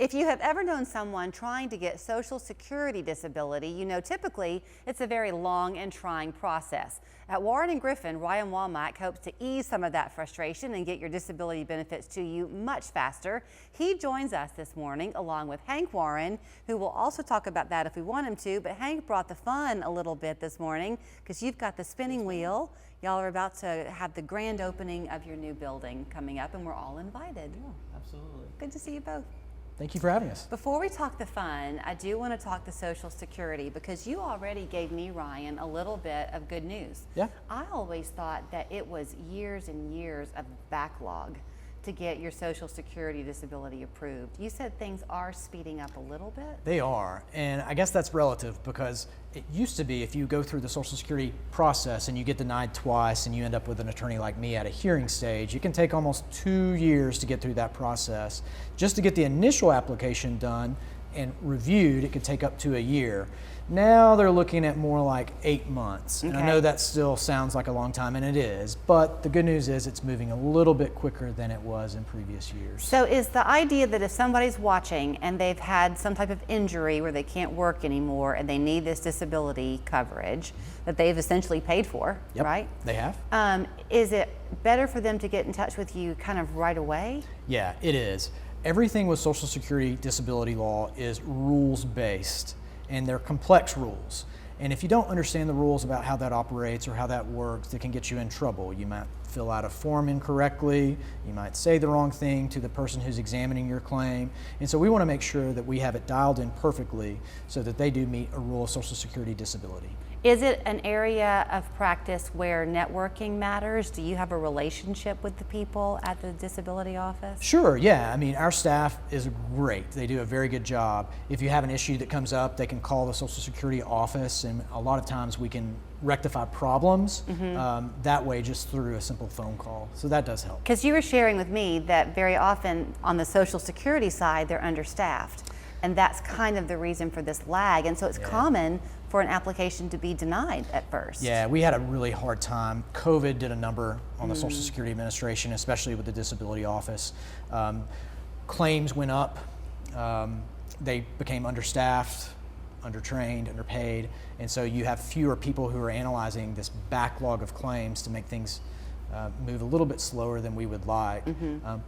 If you have ever known someone trying to get Social Security disability, you know typically it's a very long and trying process. At Warren and Griffin, Ryan Womack hopes to ease some of that frustration and get your disability benefits to you much faster. He joins us this morning along with Hank Warren, who will also talk about that if we want him to, but Hank brought the fun a little bit this morning because you've got the spinning wheel. Y'all are about to have the grand opening of your new building coming up and we're all invited. Yeah, absolutely. Good to see you both. Thank you for having us. Before we talk the fun, I do want to talk the Social Security because you already gave me, Ryan, a little bit of good news. Yeah. I always thought that it was years and years of backlog to get your Social Security disability approved. You said things are speeding up a little bit? They are, and I guess that's relative because it used to be if you go through the Social Security process and you get denied twice and you end up with an attorney like me at a hearing stage, it can take almost 2 years to get through that process. Just to get the initial application done and reviewed, it could take up to a year. Now they're looking at more like 8 months. Okay. And I know that still sounds like a long time, and it is, but the good news is it's moving a little bit quicker than it was in previous years. So is the idea that if somebody's watching and they've had some type of injury where they can't work anymore and they need this disability coverage that they've essentially paid for, Yep, right? they have. Is it better for them to get in touch with you kind of right away? Yeah, it is. Everything with Social Security disability law is rules-based, and they're complex rules. And if you don't understand the rules about how that operates or how that works, it can get you in trouble. You might fill out a form incorrectly, you might say the wrong thing to the person who's examining your claim. And so we want to make sure that we have it dialed in perfectly so that they do meet a rule of Social Security disability. Is it an area of practice where networking matters? Do you have a relationship with the people at the disability office? Sure, yeah. I mean, our staff is great. They do a very good job. If you have an issue that comes up, they can call the Social Security office, and a lot of times we can rectify problems that way just through a simple phone call. So that does help. Because you were sharing with me that very often on the Social Security side, they're understaffed. And that's kind of the reason for this lag. And so it's common for an application to be denied at first. Yeah, we had a really hard time. COVID did a number on the Social Security Administration, especially with the disability office. Claims went up. They became understaffed, undertrained, underpaid. And so you have fewer people who are analyzing this backlog of claims to make things move a little bit slower than we would like.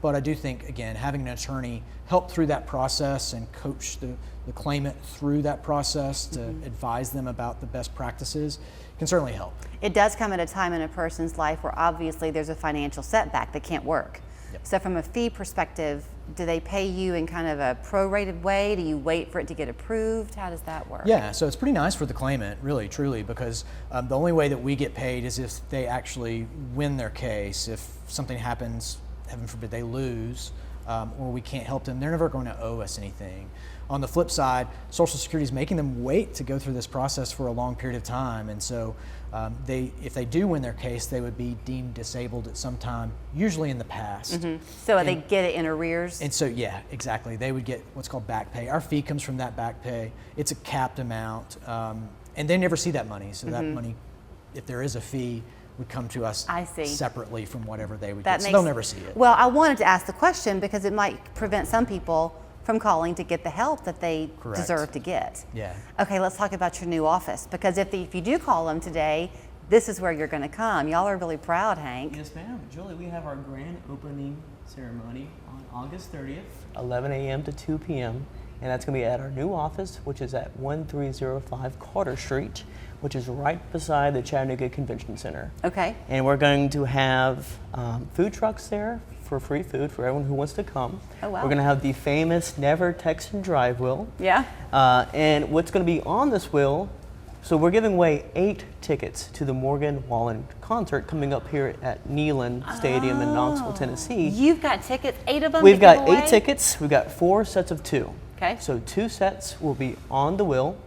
But I do think, again, having an attorney help through that process and coach the claimant through that process to advise them about the best practices can certainly help. It does come at a time in a person's life where obviously there's a financial setback. They can't work. Yep. So from a fee perspective, do they pay you in kind of a prorated way? Do you wait for it to get approved? How does that work? Yeah, so it's pretty nice for the claimant, really, truly, because the only way that we get paid is if they actually win their case. If something happens, heaven forbid they lose, or we can't help them, they're never going to owe us anything. On the flip side, Social Security is making them wait to go through this process for a long period of time, and so if they do win their case, they would be deemed disabled at some time, usually in the past. So they get it in arrears? And so, yeah, exactly. They would get what's called back pay. Our fee comes from that back pay. It's a capped amount, and they never see that money. So that money, if there is a fee, would come to us separately from whatever they would get. So they'll never see it. Well, I wanted to ask the question because it might prevent some people from calling to get the help that they deserve to get. Yeah. Okay, let's talk about your new office, because if you do call them today, this is where you're going to come. Y'all are really proud, Hank. Yes, ma'am. Julie, we have our grand opening ceremony on August 30th, 11 a.m. to 2 p.m. And that's going to be at our new office, which is at 1305 Carter Street, which is right beside the Chattanooga Convention Center. Okay. And we're going to have food trucks there for free food for everyone who wants to come. Oh, wow. We're going to have the famous Never Texan Drive wheel. Yeah. And what's going to be on this wheel, so we're giving away 8 tickets to the Morgan Wallen concert coming up here at Neyland Stadium in Knoxville, Tennessee. You've got tickets, 8 of them? We've got 8 tickets. We've got 4 sets of 2. Okay. So 2 sets will be on the wheel,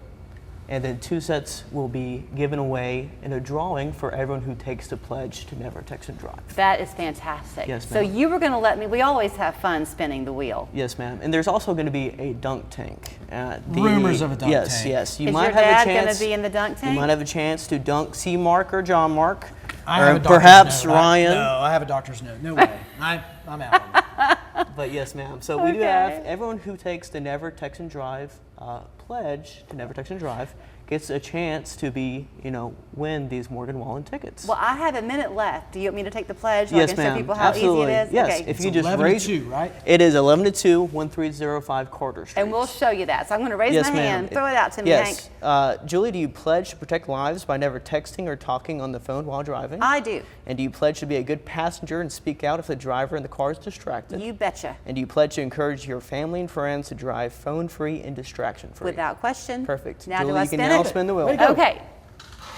and then 2 sets will be given away in a drawing for everyone who takes the pledge to Never Texan Drive. That is fantastic. Yes, so ma'am. you were going to let me, we always have fun spinning the wheel. Yes, ma'am. And there's also going to be a dunk tank. Rumors of a dunk tank. Yes. Is your dad going to be in the dunk tank? You might have a chance to dunk C. Mark or John Mark. I have a perhaps note. Ryan. No, I have a doctor's note. No way. I'm out on that. But yes, ma'am. So we do have Okay. everyone who takes the Never Text and Drive pledge to Never Text and Drive gets a chance to be, win these Morgan Wallen tickets. Well, I have a minute left. Do you want me to take the pledge so Yes, I can ma'am. show people how Absolutely. easy it is? Yes. Okay. If you It's just 11 raise to 2, right? It is 11 to 2, 1305 Carter Street. And we'll show you that. So I'm going to raise Yes, my ma'am. hand. Throw it out to me, Hank. Yes. Julie, do you pledge to protect lives by never texting or talking on the phone while driving? I do. And do you pledge to be a good passenger and speak out if the driver in the car is distracted? You betcha. And do you pledge to encourage your family and friends to drive phone-free and distraction-free? Without question. Perfect. Now Julie, do I you can spin now it? spin the wheel. Way to go. Okay.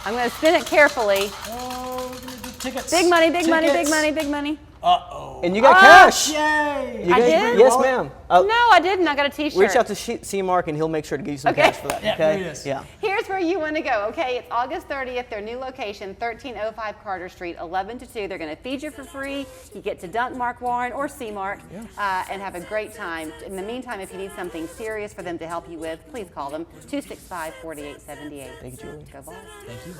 I'm going to spin it carefully. Oh, tickets. Big money, big money, big Tickets. money, big money. Uh-oh. And you got cash. Yay! You I guys- did? Yes, ma'am. No, I didn't. I got a t-shirt. Reach out to C. Mark and he'll make sure to give you some Okay. cash for that. Yeah, Okay. there it is. Yeah. Here's where you want to go, okay? It's August 30th, their new location, 1305 Carter Street, 11 to 2. They're going to feed you for free. You get to dunk Mark Warren or see Mark and have a great time. In the meantime, if you need something serious for them to help you with, please call them, 265-4878. Thank you, Julie. Go Vols. Thank you.